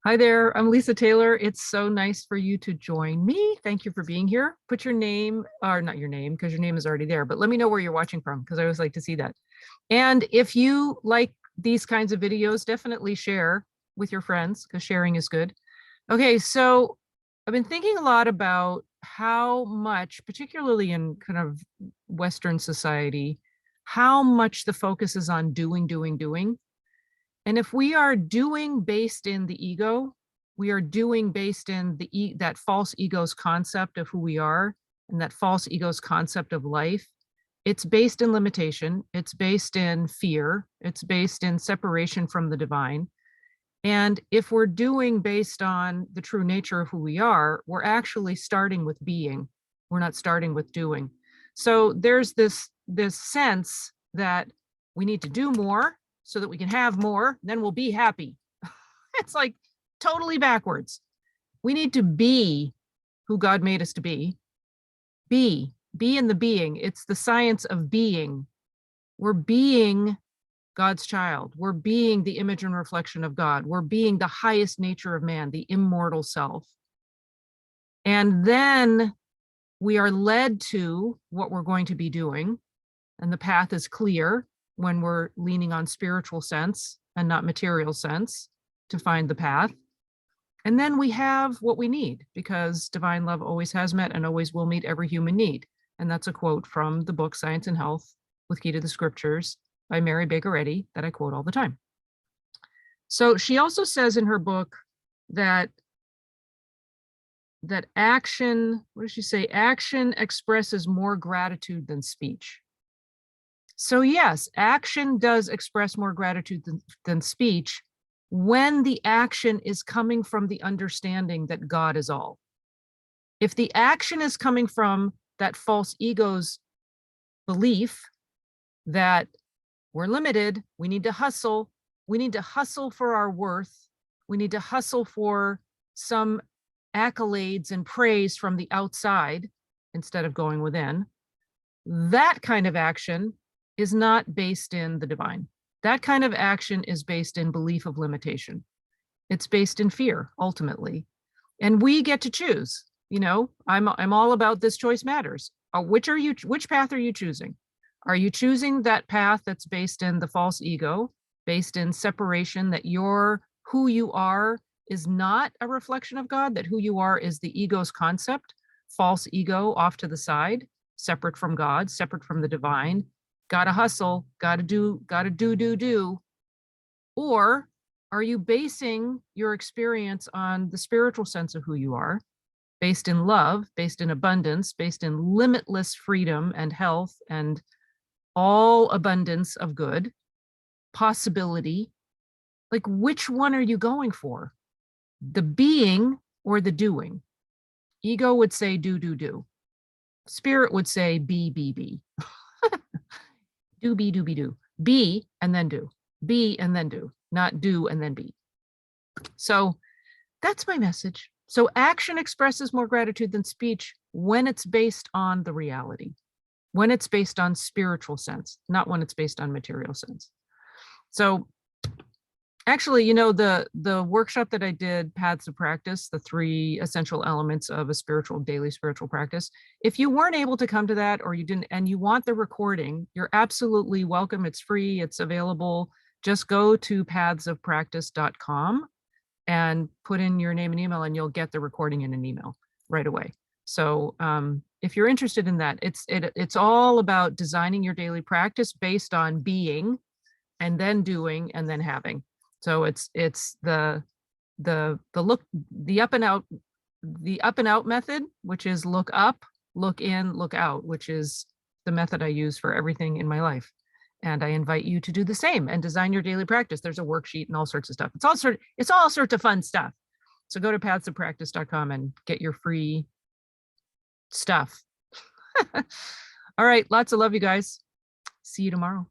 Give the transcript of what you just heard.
Hi there, I'm Lisa Taylor. It's so nice for you to join me. Thank you for being here. Put your name, or not your name, because your name is already there, but let me know where you're watching from, because I always like to see that. And if you like these kinds of videos, definitely share with your friends, because sharing is good. Okay, so I've been thinking a lot about how much, particularly in kind of Western society, how much the focus is on doing, doing, doing. And if we are doing based in the ego, we are doing based in that false ego's concept of who we are and that false ego's concept of life. It's based in limitation. It's based in fear. It's based in separation from the divine. And if we're doing based on the true nature of who we are, we're actually starting with being. We're not starting with doing. So there's this sense that we need to do more so that we can have more, then we'll be happy. It's like totally backwards. We need to be who God made us to be. Be in the being. It's the science of being. We're being God's child. We're being the image and reflection of God. We're being the highest nature of man, the immortal self. And then we are led to what we're going to be doing. And the path is clear when we're leaning on spiritual sense and not material sense to find the path. And then we have what we need, because divine love always has met and always will meet every human need. And that's a quote from the book Science and Health with Key to the Scriptures by Mary Baker Eddy that I quote all the time. So she also says in her book that action, what does she say? Action expresses more gratitude than speech. So yes, action does express more gratitude than speech when the action is coming from the understanding that God is all. If the action is coming from that false ego's belief that we're limited, we need to hustle for our worth, we need to hustle for some accolades and praise from the outside instead of going within, that kind of action is not based in the divine. That kind of action is based in belief of limitation. It's based in fear, ultimately. And we get to choose. You know, I'm all about this choice matters. Which path are you choosing? Are you choosing that path that's based in the false ego, based in separation, that who you are is not a reflection of God, that who you are is the ego's concept, false ego off to the side, separate from God, separate from the divine, gotta hustle, gotta do. Or are you basing your experience on the spiritual sense of who you are, based in love, based in abundance, based in limitless freedom and health and all abundance of good, possibility? Like, which one are you going for? The being or the doing? Ego would say do. Spirit would say be. Do, be, do. Be and then do. Be and then do, not do and then be. So that's my message. So action expresses more gratitude than speech when it's based on the reality, when it's based on spiritual sense, not when it's based on material sense. So actually, you know, the workshop that I did, Paths of Practice, the 3 essential elements of a daily spiritual practice, if you weren't able to come to that, or you didn't, and you want the recording, you're absolutely welcome. It's free, it's available. Just go to pathsofpractice.com and put in your name and email, and you'll get the recording in an email right away. So if you're interested in that, it's all about designing your daily practice based on being and then doing and then having. So it's the up and out method, which is look up, look in, look out, which is the method I use for everything in my life. And I invite you to do the same and design your daily practice. There's a worksheet and all sorts of stuff. It's all sorts of fun stuff. So go to pathsofpractice.com and get your free stuff. All right, lots of love, you guys. See you tomorrow.